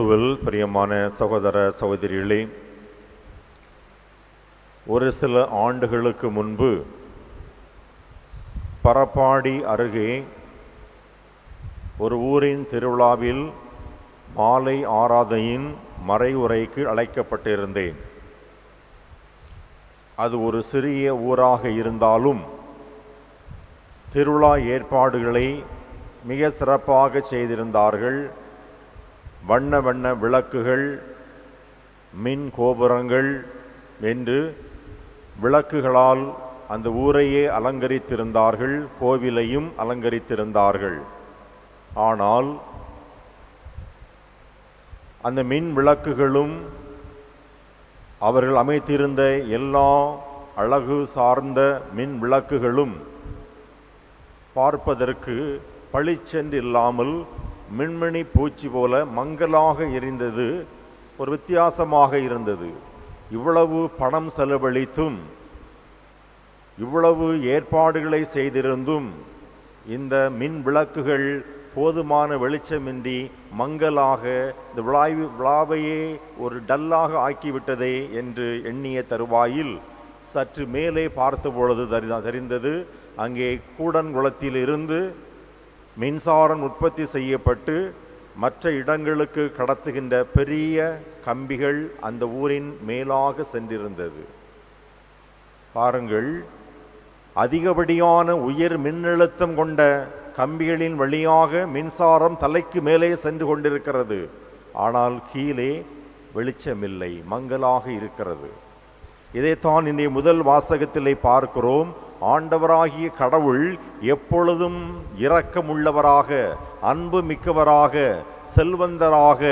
கிறிஸ்துவில் பிரியமான சகோதர சகோதரிகளே, ஒரு சில ஆண்டுகளுக்கு முன்பு பரப்பாடி அருகே ஒரு ஊரின் திருவிழாவில் மாலை ஆராதனையின் மறைவுரைக்கு அழைக்கப்பட்டிருந்தேன். அது ஒரு சிறிய ஊராக இருந்தாலும் திருவிழா ஏற்பாடுகளை மிக சிறப்பாக செய்திருந்தார்கள். வண்ண வண்ண விளக்குகள், மின் கோபுரங்கள் என்று விளக்குகளால் அந்த ஊரையே அலங்கரித்திருந்தார்கள், கோவிலையும் அலங்கரித்திருந்தார்கள். ஆனால் அந்த மின் விளக்குகளும் அவர்கள் அமைத்திருந்த எல்லா அழகு சார்ந்த மின் விளக்குகளும் பார்ப்பதற்கு பளிச்சென்று இல்லாமல் மின்மினி பூச்சி போல மங்கலாக எரிந்தது. ஒரு வித்தியாசமாக இருந்தது. இவ்வளவு பணம் செலவழித்தும் இவ்வளவு ஏற்பாடுகளை செய்திருந்தும் இந்த மின் விளக்குகள் போதுமான வெளிச்சமின்றி மங்கலாக இந்த விழாவையே ஒரு டல்லாக ஆக்கிவிட்டதே என்று எண்ணிய தருவாயில் சற்று மேலே பார்த்த பொழுது தெரிந்தது, அங்கே கூடன்குளத்தில் இருந்து மின்சாரம் உற்பத்தி செய்யப்பட்டு மற்ற இடங்களுக்கு கடத்துகின்ற பெரிய கம்பிகள் அந்த ஊரின் மேலாக சென்றிருந்தது. பாருங்கள், அதிகப்படியான உயர் மின்னழுத்தம் கொண்ட கம்பிகளின் வழியாக மின்சாரம் தலைக்கு மேலே சென்று கொண்டிருக்கிறது. ஆனால் கீழே வெளிச்சமில்லை, மங்கலாக இருக்கிறது. இதைத்தான் இன்றைய முதல் வாசகத்திலே பார்க்கிறோம். ஆண்டவராகிய கடவுள் எப்பொழுதும் இரக்கமுள்ளவராக, அன்பு மிக்கவராக, செல்வந்தராக,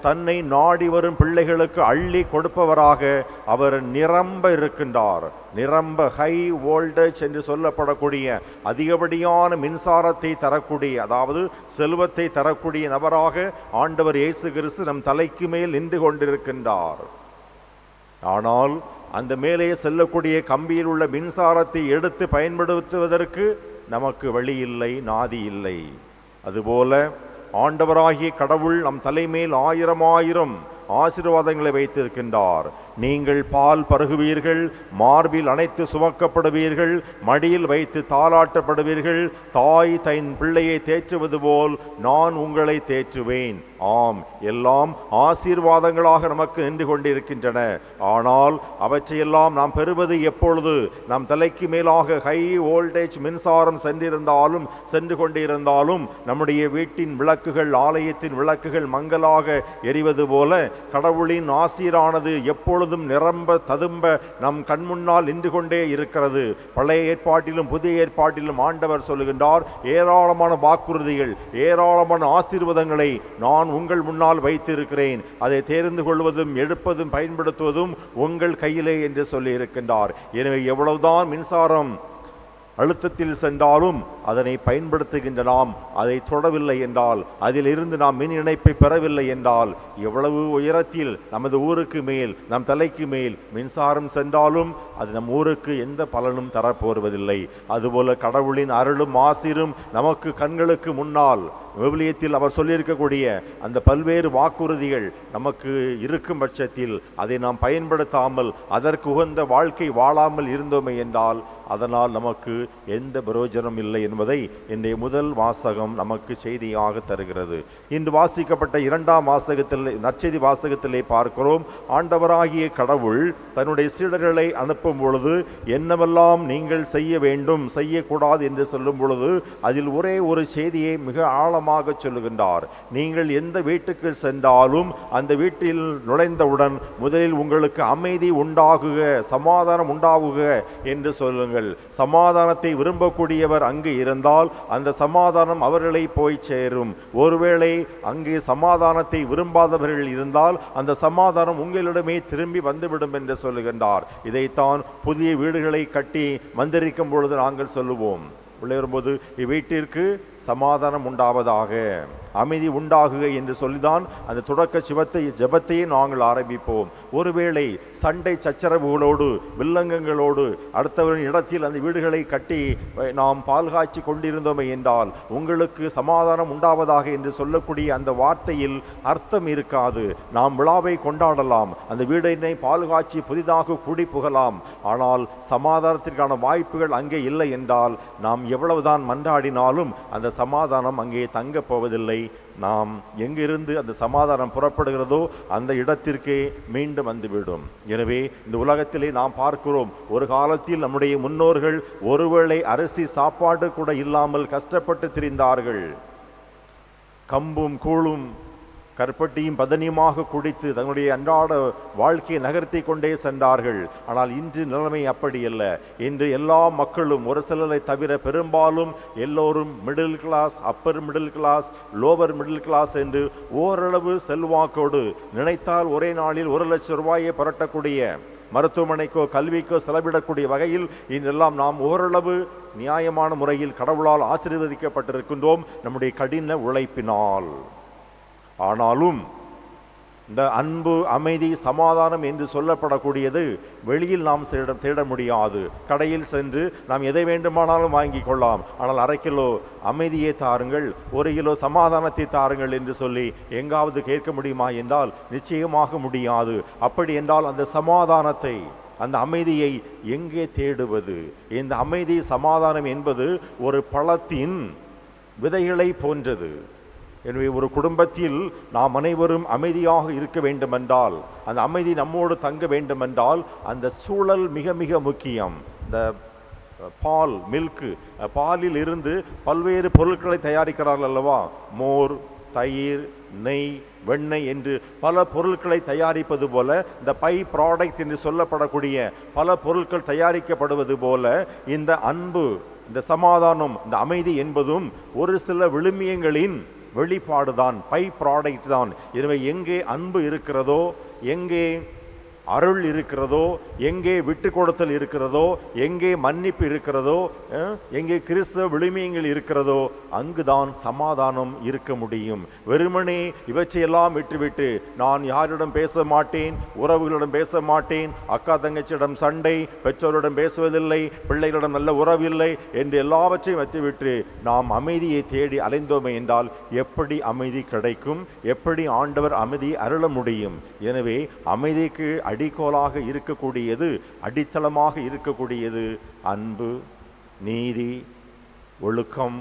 தன்னை நாடி வரும் பிள்ளைகளுக்கு அள்ளி கொடுப்பவராக அவர் நிரம்ப இருக்கின்றார். நிரம்ப ஹை வோல்டேஜ் என்று சொல்லப்படக்கூடிய அதிகப்படியான மின்சாரத்தை தரக்கூடிய, அதாவது செல்வத்தை தரக்கூடிய நபராக ஆண்டவர் இயேசு கிறிஸ்து நம் தலைக்கு மேல் நின்று கொண்டிருக்கின்றார். ஆனால் அந்த மேலே செல்லக்கூடிய கம்பியில் உள்ள மின்சாரத்தை எடுத்து பயன்படுத்துவதற்கு நமக்கு வழி இல்லை, நாதி இல்லை. அதுபோல ஆண்டவராகிய கடவுள் நம் தலைமேல் ஆயிரம் ஆசீர்வாதங்களை வைத்திருக்கின்றார். நீங்கள் பால் பருகுவீர்கள், மார்பில் அணைத்து சுமக்கப்படுவீர்கள், மடியில் வைத்து தாளாட்டப்படுவீர்கள். தாய் தன் பிள்ளையை தேற்றுவது போல் நான் உங்களை தேற்றுவேன். ஆம், எல்லாம் ஆசீர்வாதங்களாக நமக்கு நின்று கொண்டிருக்கின்றன. ஆனால் அவற்றையெல்லாம் நாம் பெறுவது எப்பொழுது? நம் தலைக்கு மேலாக ஹை வோல்டேஜ் மின்சாரம் சென்று கொண்டிருந்தாலும் நம்முடைய வீட்டின் விளக்குகள், ஆலயத்தின் விளக்குகள் மங்கலாக எரிவது போல கடவுளின் ஆசீரானது எப்பொழுதும் நிரம்ப ததும்ப நம் கண்முன்னால் நின்று கொண்டே இருக்கிறது. பழைய ஏற்பாட்டிலும் புதிய ஏற்பாட்டிலும் ஆண்டவர் சொல்லுகின்றார், ஏராளமான வாக்குறுதிகள், ஏராளமான ஆசீர்வாதங்களை நான் உங்கள் முன்னால் வைத்திருக்கிறேன். அதை தேர்ந்து கொள்வதும் எடுப்பதும் பயன்படுத்துவதும் உங்கள் கையிலே என்று சொல்லி இருக்கின்றார். எனவே எவ்வளவுதான் மின்சாரம் அழுத்தத்தில் சென்றாலும் அதனை பயன்படுத்துகின்ற நாம் அதை தொடவில்லை என்றால், அதிலிருந்து நாம் மின் இணைப்பை பெறவில்லை என்றால், எவ்வளவு உயரத்தில் நமது ஊருக்கு மேல், நம் தலைக்கு மேல் மின்சாரம் சென்றாலும் அது நம் ஊருக்கு எந்த பலனும் தரப்போவதில்லை. அதுபோல கடவுளின் அருளும் ஆசீரும் நமக்கு கண்களுக்கு முன்னால் விவிலியத்தில் அவர் சொல்லியிருக்கக்கூடிய அந்த பல்வேறு வாக்குறுதிகள் நமக்கு இருக்கும் பட்சத்தில் அதை நாம் பயன்படுத்தாமல் அதற்கு உகந்த வாழ்க்கை வாழாமல் இருந்தோமே என்றால் அதனால் நமக்கு எந்த பிரயோஜனம் இல்லை என்பதை இன்றைய முதல் வாசகம் நமக்கு செய்தியாக தருகிறது. இன்று வாசிக்கப்பட்ட இரண்டாம் வாசகத்தில், நற்செய்தி வாசகத்திலே பார்க்கிறோம், ஆண்டவராகிய கடவுள் தன்னுடைய சீடர்களை அனுப்பும் பொழுது என்னவெல்லாம் நீங்கள் செய்ய வேண்டும், செய்யக்கூடாது என்று சொல்லும் பொழுது அதில் ஒரே ஒரு செய்தியை மிக ஆழமாக சொல்லுகின்றார். நீங்கள் எந்த வீட்டுக்கு சென்றாலும் அந்த வீட்டில் நுழைந்தவுடன் முதலில் உங்களுக்கு அமைதி உண்டாகுக, சமாதானம் உண்டாகுக என்று சொல்லுங்கள். சமாதானத்தை விரும்பக்கூடியவர் அங்கு இருந்தால் அந்த சமாதானம் அவர்களை போய் சேரும். ஒருவேளை அங்கே சமாதானத்தை விரும்பாதவர்கள் இருந்தால் அந்த சமாதானம் உங்களிடமே திரும்பி வந்துவிடும் என்று சொல்லுகின்றார். இதைத்தான் புதிய வீடுகளை கட்டி மந்திரிக்கும் பொழுது நாங்கள் சொல்லுவோம். உள்ளே வரும்போது இவ்வீட்டிற்கு சமாதானம் உண்டாவதாக, அமைதி உண்டாகுக என்று சொல்லிதான் அந்த தொடக்க ஜெபத்தையே நாங்கள் ஆரம்பிப்போம். ஒருவேளை சண்டை சச்சரவுகளோடு வில்லங்கங்களோடு அடுத்தவரின் இடத்தில் அந்த வீடுகளை கட்டி நாம் பால் காய்ச்சி கொண்டிருந்தோமே என்றால் உங்களுக்கு சமாதானம் உண்டாவதாக என்று சொல்லக்கூடிய அந்த வார்த்தையில் அர்த்தம் இருக்காது. நாம் விழாவை கொண்டாடலாம், அந்த வீடினை பால் காய்ச்சி புதிதாக கூடி புகலாம், ஆனால் சமாதானத்திற்கான வாய்ப்புகள் அங்கே இல்லை என்றால் நாம் எவ்வளவுதான் மன்றாடினாலும் அந்த சமாதானம் அங்கே தங்க போவதில்லை. நாம் எங்கிருந்து அந்த சமாதானம் புறப்படுகிறதோ அந்த இடத்திற்கே மீண்டும் வந்துவிடும். எனவே இந்த உலகத்திலே நாம் பார்க்கிறோம், ஒரு காலத்தில் நம்முடைய முன்னோர்கள் ஒருவேளை அரிசி சாப்பாடு கூட இல்லாமல் கஷ்டப்பட்டு திரிந்தார்கள். கம்பும் கூழும் கற்பட்டியும் பதனியுமாக குடித்து தங்களுடைய அன்றாட வாழ்க்கையை நகர்த்தி கொண்டே சென்றார்கள். ஆனால் இன்று நிலைமை அப்படி அல்ல. இன்று எல்லா மக்களும், ஒரு சிலரை தவிர பெரும்பாலும் எல்லோரும் middle class, upper middle class, lower middle class என்று ஓரளவு செல்வாக்கோடு நினைத்தால் ஒரே நாளில் 1 லட்சம் ரூபாயை புரட்டக்கூடிய, மருத்துவமனைக்கோ கல்விக்கோ செலவிடக்கூடிய வகையில் இன்றெல்லாம் நாம் ஓரளவு நியாயமான முறையில் கடவுளால் ஆசீர்வதிக்கப்பட்டிருக்கின்றோம் நம்முடைய கடின உழைப்பினால். ஆனாலும் இந்த அன்பு, அமைதி, சமாதானம் என்று சொல்லப்படக்கூடியது வெளியில் நாம் தேட முடியாது. கடையில் சென்று நாம் எதை வேண்டுமானாலும் வாங்கி கொள்ளலாம். ஆனால் 1/2 கிலோ அமைதியை தாருங்கள், 1 கிலோ சமாதானத்தை தாருங்கள் என்று சொல்லி எங்காவது கேட்க முடியுமா என்றால் நிச்சயமாக முடியாது. அப்படி என்றால் அந்த சமாதானத்தை, அந்த அமைதியை எங்கே தேடுவது? இந்த அமைதி, சமாதானம் என்பது ஒரு பழத்தின் விதைகளை போன்றது. எனவே ஒரு குடும்பத்தில் நாம் அனைவரும் அமைதியாக இருக்க வேண்டுமென்றால், அந்த அமைதி நம்மோடு தங்க வேண்டுமென்றால் அந்த சூழல் மிக மிக முக்கியம். இந்த பால், மில்க்கு, பாலில் இருந்து பல்வேறு பொருட்களை தயாரிக்கிறார்கள் அல்லவா? மோர், தயிர், நெய், வெண்ணெய் என்று பல பொருட்களை தயாரிப்பது போல, இந்த பை ப்ராடக்ட் என்று சொல்லப்படக்கூடிய பல பொருட்கள் தயாரிக்கப்படுவது போல இந்த அன்பு, இந்த சமாதானம், இந்த அமைதி என்பதும் ஒரு சில விழுமியங்களின் வெளிப்பாடுதான், பை ப்ராடக்ட் தான். எனவே எங்கே அன்பு இருக்கிறதோ, எங்கே அருள் இருக்கிறதோ, எங்கே விட்டு கொடுத்தல் இருக்கிறதோ, எங்கே மன்னிப்பு இருக்கிறதோ, எங்கே கிறிஸ்தவ விழுமியங்கள் இருக்கிறதோ அங்குதான் சமாதானம் இருக்க முடியும். வெறுமனே இவற்றையெல்லாம் விட்டுவிட்டு நான் யாரிடம் பேச மாட்டேன், உறவுகளிடம் பேச மாட்டேன், அக்கா தங்கச்சியிடம் சண்டை, பெற்றோரிடம் பேசுவதில்லை, பிள்ளைகளிடம் நல்ல உறவில்லை என்று எல்லாவற்றையும் வைத்துவிட்டு நாம் அமைதியை தேடி அலைந்தோமே என்றால் எப்படி அமைதி கிடைக்கும்? எப்படி ஆண்டவர் அமைதி அருள முடியும்? எனவே அமைதிக்கு அடிக்கோலாக இருக்கக்கூடியது, அடித்தளமாக இருக்கக்கூடியது அன்பு, நீதி, ஒழுக்கம்,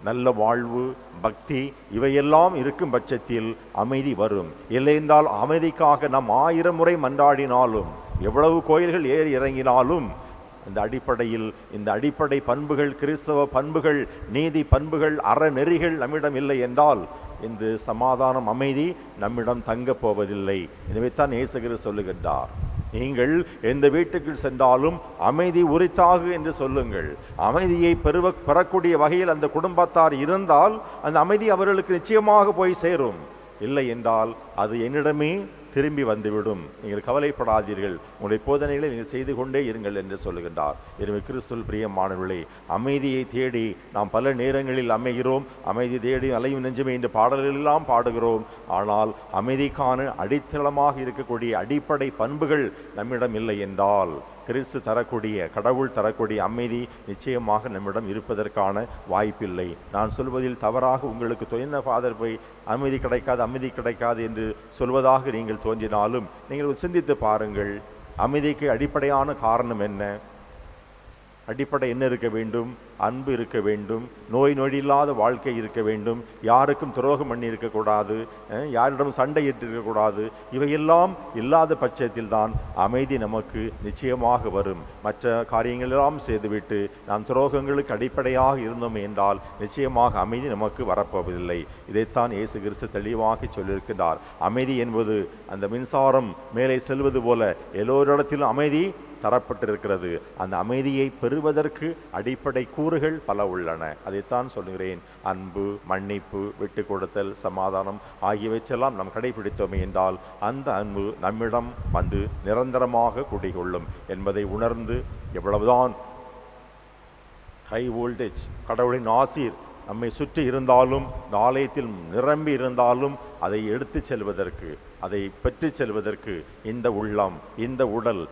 நல்ல வாழ்வு, பக்தி, இவையெல்லாம் இருக்கும் பட்சத்தில் அமைதி வரும். இல்லையென்றால் அமைதிக்காக நாம் 1000 முறை மன்றாடினாலும், எவ்வளவு கோயில்கள் ஏறி இறங்கினாலும் இந்த அடிப்படையில், இந்த அடிப்படை பண்புகள், கிறிஸ்தவ பண்புகள், நீதி பண்புகள், அறநெறிகள் நம்மிடம் இல்லை என்றால் இந்த சமாதானம், அமைதி நம்மிடம் தங்க போவதில்லை. எனவே தான் இயேசு கிறிஸ்து சொல்லுகின்றார், நீங்கள் எந்த வீட்டுக்கு சென்றாலும் அமைதி உரித்தாகு என்று சொல்லுங்கள். அமைதியை பெறக்கூடிய வகையில் அந்த குடும்பத்தார் இருந்தால் அந்த அமைதி அவர்களுக்கு நிச்சயமாக போய் சேரும். இல்லை என்றால் அது என்னிடமே திரும்பி வந்துவிடும். நீங்கள் கவலைப்படாதீர்கள், உங்களுடைய போதனைகளை நீங்கள் செய்து கொண்டே இருங்கள் என்று சொல்லுகின்றார். எனவே கிறிஸ்துவில் பிரியமானவர்களே, அமைதியை தேடி நாம் பல நேரங்களில் அமைகிறோம். அமைதி தேடி அலையும் நெஞ்சமே என்று பாடல்களெல்லாம் பாடுகிறோம். ஆனால் அமைதிக்கான அடித்தளமாக இருக்கக்கூடிய அடிப்படை பண்புகள் நம்மிடம் இல்லை என்றால் கிறிஸ்து தரக்கூடிய, கடவுள் தரக்கூடிய அமைதி நிச்சயமாக நம்மிடம் இருப்பதற்கான வாய்ப்பில்லை. நான் சொல்வதில் தவறாக உங்களுக்கு தொய்ந்த ஃபாதர் போய் அமைதி கிடைக்காது என்று சொல்வதாக நீங்கள் தோன்றினாலும் நீங்கள் சிந்தித்து பாருங்கள், அமைதிக்கு அடிப்படையான காரணம் என்ன? அடிப்படை என்ன இருக்க வேண்டும்? அன்பு இருக்க வேண்டும், நோய் நொடியில்லாத வாழ்க்கை இருக்க வேண்டும், யாருக்கும் துரோகம் பண்ணி இருக்கக்கூடாது, யாரிடம் சண்டை இருக்கக்கூடாது. இவையெல்லாம் இல்லாத பட்சத்தில் தான் அமைதி நமக்கு நிச்சயமாக வரும். மற்ற காரியங்களெல்லாம் செய்துவிட்டு நாம் துரோகங்களுக்கு அடிப்படையாக இருந்தோம் என்றால் நிச்சயமாக அமைதி நமக்கு வரப்போவதில்லை. இதைத்தான் இயேசு கிறிஸ்து தெளிவாக சொல்லியிருக்கிறார். அமைதி என்பது அந்த மின்சாரம் மேலே செல்வது போல எல்லோரிடத்திலும் அமைதி தரப்பட்டிருக்கிறது. அந்த அமைதியை பெறுவதற்கு அடிப்படை கூறுகள் பல உள்ளன. அதைத்தான் சொல்லுகிறேன். அன்பு, மன்னிப்பு, விட்டு கொடுத்தல், சமாதானம் ஆகியவற்றெல்லாம் நாம் கடைபிடித்தோமே என்றால் அந்த அன்பு நம்மிடம் வந்து நிரந்தரமாக குடிகொள்ளும் என்பதை உணர்ந்து, எவ்வளவுதான் ஹை வோல்டேஜ் கடவுளின் ஆசீர் நம்மை சுற்றி இருந்தாலும், இந்த ஆலயத்தில் நிரம்பி இருந்தாலும், அதை எடுத்து செல்வதற்கு, அதை பெற்று செல்வதற்கு இந்த உள்ளம், இந்த உடல்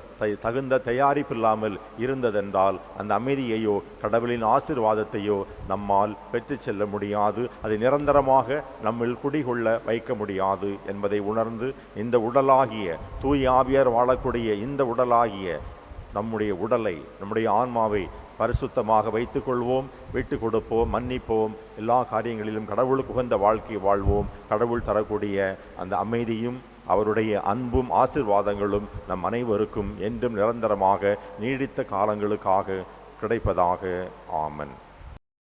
தகுந்த தயாரிப்பில்லாமல் இருந்ததென்றால் அந்த அமைதியையோ கடவுளின் ஆசீர்வாதத்தையோ நம்மால் பெற்று செல்ல முடியாது. அதை நிரந்தரமாக நம்மில் குடிகொள்ள வைக்க முடியாது என்பதை உணர்ந்து, இந்த உடலாகிய தூய ஆவியார் வாழக்கூடிய இந்த உடலாகிய நம்முடைய உடலை, நம்முடைய ஆன்மாவை பரிசுத்தமாக வைத்துக் கொள்வோம், விட்டு கொடுப்போம், மன்னிப்போம். எல்லா காரியங்களிலும் கடவுளுக்கு உகந்த வாழ்க்கை வாழ்வோம். கடவுள் தரக்கூடிய அந்த அமைதியும் அவருடைய அன்பும் ஆசீர்வாதங்களும் நம் அனைவருக்கும் என்றும் நிரந்தரமாக நீடித்த காலங்களுக்காக கிடைப்பதாக. ஆமென்.